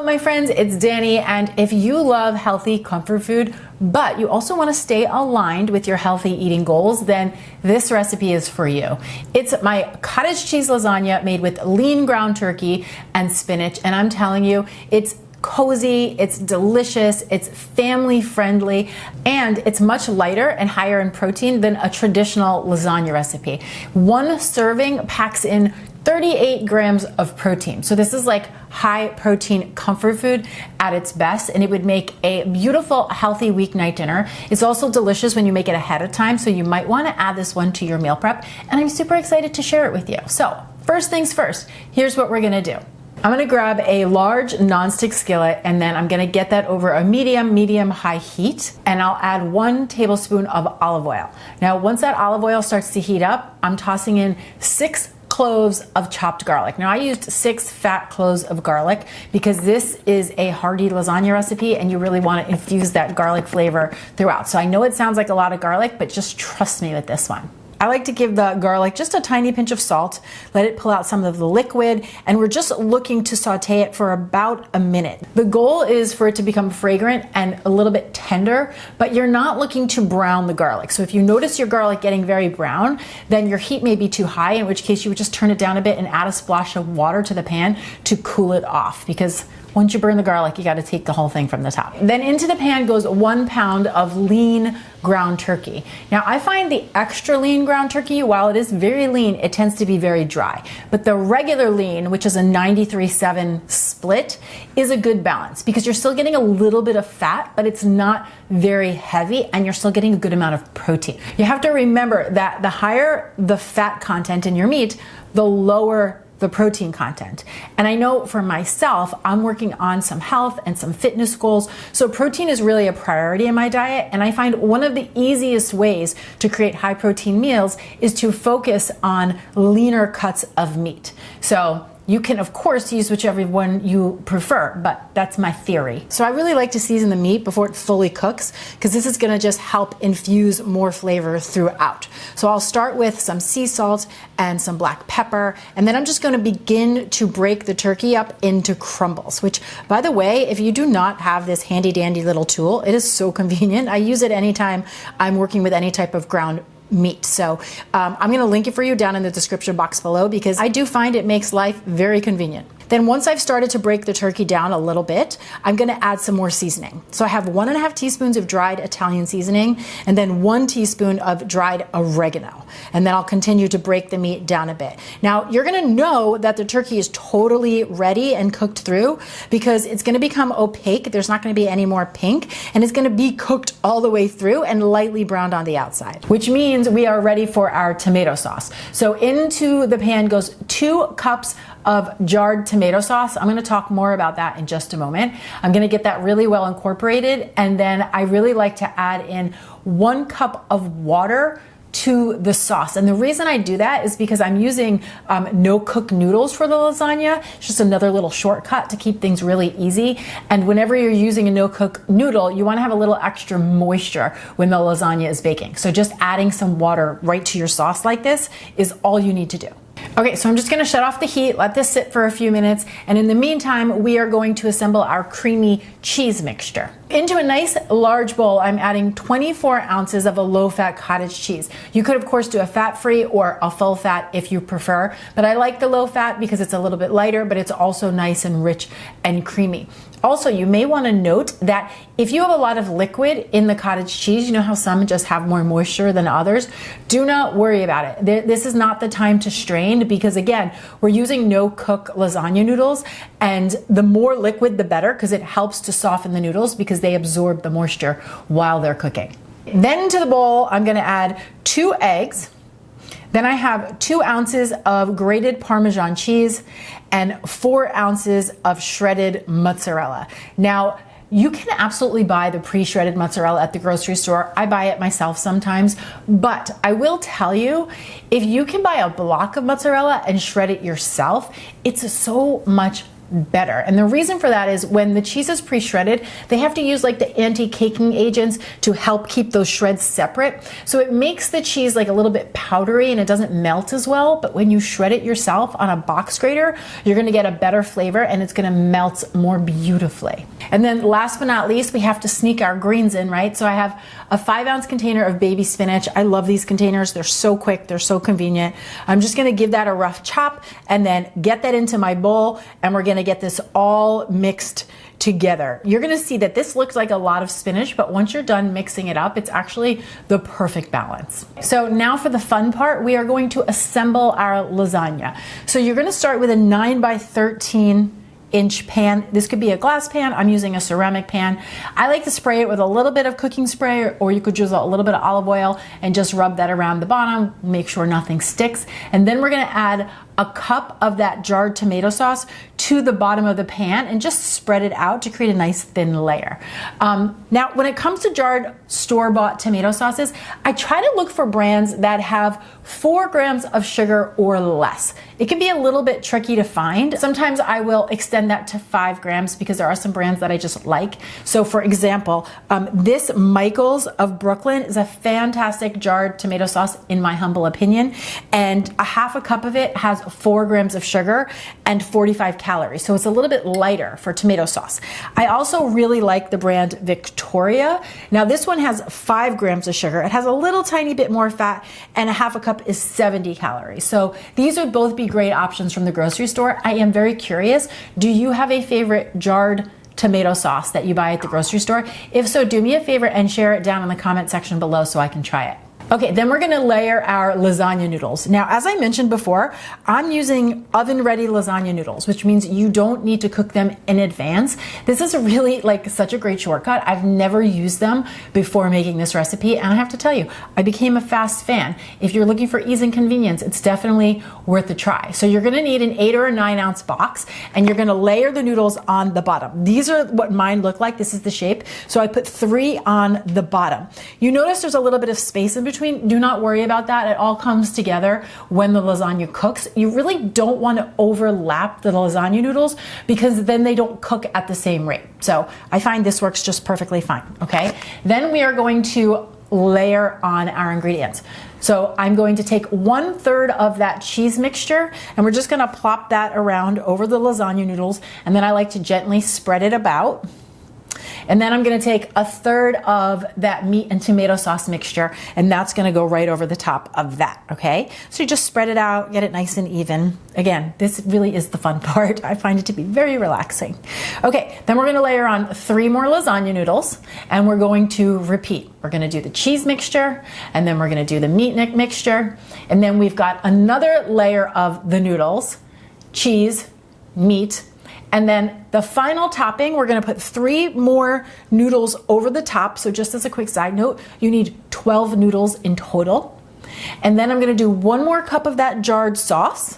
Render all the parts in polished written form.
my friends, it's Danny, and if you love healthy comfort food, but you also want to stay aligned with your healthy eating goals, then this recipe is for you. It's my cottage cheese lasagna made with lean ground turkey and spinach, and I'm telling you, it's cozy, it's delicious, it's family friendly, and it's much lighter and higher in protein than a traditional lasagna recipe. One serving packs in 38 grams of protein. So this is like high protein comfort food at its best, and it would make a beautiful, healthy weeknight dinner. It's also delicious when you make it ahead of time, so you might want to add this one to your meal prep, and I'm super excited to share it with you. So first things first, here's what we're gonna do. I'm gonna grab a large nonstick skillet, and then I'm gonna get that over a medium-high heat, and I'll add 1 tablespoon of olive oil. Now, once that olive oil starts to heat up, I'm tossing in 6 cloves of chopped garlic. Now I used 6 fat cloves of garlic because this is a hearty lasagna recipe and you really want to infuse that garlic flavor throughout. So I know it sounds like a lot of garlic, but just trust me with this one. I like to give the garlic just a tiny pinch of salt, let it pull out some of the liquid, and we're just looking to saute it for about a minute. The goal is for it to become fragrant and a little bit tender, but you're not looking to brown the garlic. So if you notice your garlic getting very brown, then your heat may be too high, in which case you would just turn it down a bit and add a splash of water to the pan to cool it off, because once you burn the garlic, you got to take the whole thing from the top. Then into the pan goes 1 pound of lean ground turkey. Now I find the extra lean ground turkey, while it is very lean, it tends to be very dry. But the regular lean, which is a 93-7 split, is a good balance because you're still getting a little bit of fat, but it's not very heavy, and you're still getting a good amount of protein. You have to remember that the higher the fat content in your meat, the lower the protein content. And I know for myself, I'm working on some health and some fitness goals, so protein is really a priority in my diet, and I find one of the easiest ways to create high protein meals is to focus on leaner cuts of meat. So you can, of course, use whichever one you prefer, but that's my theory. So I really like to season the meat before it fully cooks, because this is gonna just help infuse more flavor throughout. So I'll start with some sea salt and some black pepper, and then I'm just gonna begin to break the turkey up into crumbles, which, by the way, if you do not have this handy dandy little tool, it is so convenient. I use it anytime I'm working with any type of ground meat. So I'm going to link it for you down in the description box below, because I do find it makes life very convenient. Then once I've started to break the turkey down a little bit, I'm going to add some more seasoning. So I have 1.5 teaspoons of dried Italian seasoning, and then 1 teaspoon of dried oregano. And then I'll continue to break the meat down a bit. Now you're going to know that the turkey is totally ready and cooked through because it's going to become opaque. There's not going to be any more pink, and it's going to be cooked all the way through and lightly browned on the outside, which means we are ready for our tomato sauce. So into the pan goes 2 cups of jarred tomato sauce. I'm going to talk more about that in just a moment. I'm going to get that really well incorporated, and then I really like to add in 1 cup of water to the sauce. And the reason I do that is because I'm using no-cook noodles for the lasagna. It's just another little shortcut to keep things really easy. And whenever you're using a no-cook noodle, you want to have a little extra moisture when the lasagna is baking. So just adding some water right to your sauce like this is all you need to do. Okay, so I'm just going to shut off the heat, let this sit for a few minutes, and in the meantime, we are going to assemble our creamy cheese mixture. Into a nice large bowl, I'm adding 24 ounces of a low-fat cottage cheese. You could, of course, do a fat-free or a full-fat if you prefer, but I like the low-fat because it's a little bit lighter, but it's also nice and rich and creamy. Also, you may want to note that if you have a lot of liquid in the cottage cheese, you know how some just have more moisture than others, do not worry about it. This is not the time to strain because, again, we're using no-cook lasagna noodles, and the more liquid, the better, because it helps to soften the noodles because they absorb the moisture while they're cooking. Then to the bowl, I'm going to add 2 eggs. Then I have 2 ounces of grated Parmesan cheese and 4 ounces of shredded mozzarella. Now, you can absolutely buy the pre-shredded mozzarella at the grocery store. I buy it myself sometimes, but I will tell you, if you can buy a block of mozzarella and shred it yourself, it's so much better. And the reason for that is when the cheese is pre-shredded, they have to use like the anti-caking agents to help keep those shreds separate. So it makes the cheese like a little bit powdery and it doesn't melt as well. But when you shred it yourself on a box grater, you're gonna get a better flavor and it's gonna melt more beautifully. And then last but not least, we have to sneak our greens in, right? So I have a 5-ounce container of baby spinach. I love these containers. They're so quick, they're so convenient. I'm just gonna give that a rough chop and then get that into my bowl, and we're gonna get this all mixed together. You're gonna see that this looks like a lot of spinach, but once you're done mixing it up, it's actually the perfect balance. So now for the fun part, we are going to assemble our lasagna. So you're gonna start with a 9 by 13 inch pan. This could be a glass pan. I'm using a ceramic pan. I like to spray it with a little bit of cooking spray, or you could use a little bit of olive oil and just rub that around the bottom, make sure nothing sticks. And then we're gonna add a cup of that jarred tomato sauce to the bottom of the pan and just spread it out to create a nice thin layer. Now, when it comes to jarred store-bought tomato sauces, I try to look for brands that have 4 grams of sugar or less. It can be a little bit tricky to find. Sometimes I will extend that to 5 grams because there are some brands that I just like. So for example, this Michael's of Brooklyn is a fantastic jarred tomato sauce in my humble opinion. And a half a cup of it has 4 grams of sugar and 45 calories. So it's a little bit lighter for tomato sauce. I also really like the brand Victoria. Now this one has 5 grams of sugar. It has a little tiny bit more fat, and a half a cup is 70 calories. So these would both be great options from the grocery store. I am very curious, do you have a favorite jarred tomato sauce that you buy at the grocery store? If so, do me a favor and share it down in the comment section below so I can try it. Okay, then we're gonna layer our lasagna noodles. Now, as I mentioned before, I'm using oven-ready lasagna noodles, which means you don't need to cook them in advance. This is really like such a great shortcut. I've never used them before making this recipe, and I have to tell you, I became a fast fan. If you're looking for ease and convenience, it's definitely worth a try. So you're gonna need an 8 or a 9 ounce box, and you're gonna layer the noodles on the bottom. These are what mine look like. This is the shape. So I put 3 on the bottom. You notice there's a little bit of space in between. Do not worry about that. It all comes together when the lasagna cooks. You really don't want to overlap the lasagna noodles because then they don't cook at the same rate. So I find this works just perfectly fine, okay? Then we are going to layer on our ingredients. So I'm going to take 1/3 of that cheese mixture, and we're just gonna plop that around over the lasagna noodles, and then I like to gently spread it about. And then I'm gonna take 1/3 of that meat and tomato sauce mixture, and that's gonna go right over the top of that, okay? So you just spread it out, get it nice and even. Again, this really is the fun part. I find it to be very relaxing. Okay, then we're gonna layer on 3 more lasagna noodles, and we're going to repeat. We're gonna do the cheese mixture, and then we're gonna do the meat mixture, and then we've got another layer of the noodles, cheese, meat, and then the final topping, we're gonna put 3 more noodles over the top. So just as a quick side note, you need 12 noodles in total. And then I'm gonna do 1 more cup of that jarred sauce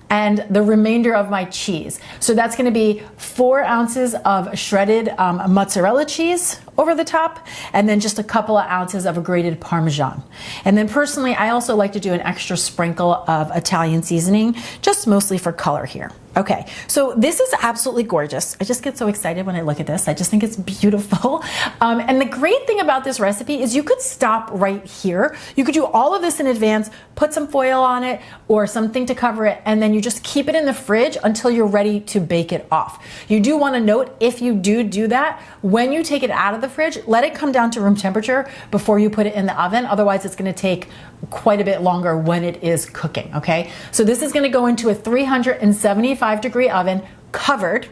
and the remainder of my cheese. So that's gonna be 4 ounces of shredded mozzarella cheese over the top, and then just a couple of ounces of a grated Parmesan. And then personally, I also like to do an extra sprinkle of Italian seasoning, just mostly for color here. Okay, so this is absolutely gorgeous. I just get so excited when I look at this. I just think it's beautiful. And the great thing about this recipe is you could stop right here. You could do all of this in advance, put some foil on it or something to cover it, and then you just keep it in the fridge until you're ready to bake it off. You do want to note, if you do that, when you take it out of the fridge, let it come down to room temperature before you put it in the oven. Otherwise, it's going to take quite a bit longer when it is cooking, okay? So this is going to go into a 375-degree oven, covered,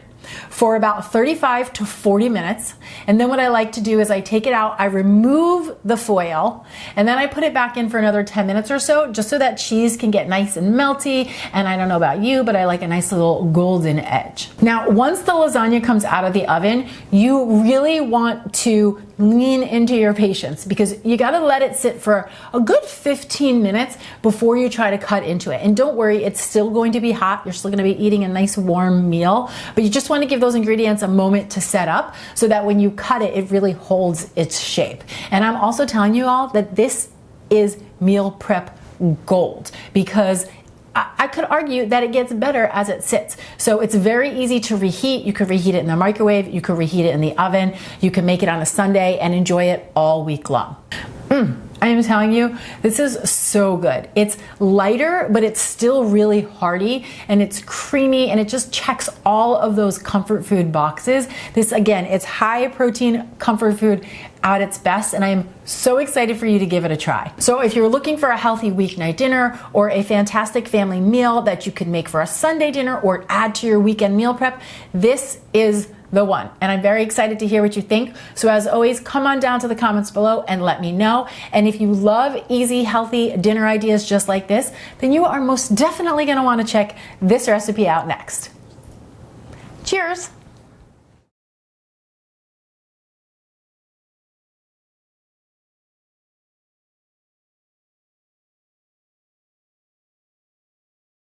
for about 35 to 40 minutes. And then what I like to do is I take it out, I remove the foil, and then I put it back in for another 10 minutes or so, just so that cheese can get nice and melty. And I don't know about you, but I like a nice little golden edge. Now, once the lasagna comes out of the oven, you really want to lean into your patience, because you got to let it sit for a good 15 minutes before you try to cut into it. And don't worry, it's still going to be hot. You're still going to be eating a nice warm meal, but you just want to give those ingredients a moment to set up so that when you cut it, it really holds its shape. And I'm also telling you all that this is meal prep gold, because I could argue that it gets better as it sits. So it's very easy to reheat. You could reheat it in the microwave, you could reheat it in the oven, you can make it on a Sunday and enjoy it all week long. I am telling you, this is so good. It's lighter, but it's still really hearty, and it's creamy, and it just checks all of those comfort food boxes. This, again, it's high protein comfort food at its best, and I am so excited for you to give it a try. So if you're looking for a healthy weeknight dinner or a fantastic family meal that you could make for a Sunday dinner or add to your weekend meal prep, this is the one. And I'm very excited to hear what you think. So as always, come on down to the comments below and let me know. And if you love easy, healthy dinner ideas just like this, then you are most definitely going to want to check this recipe out next. Cheers!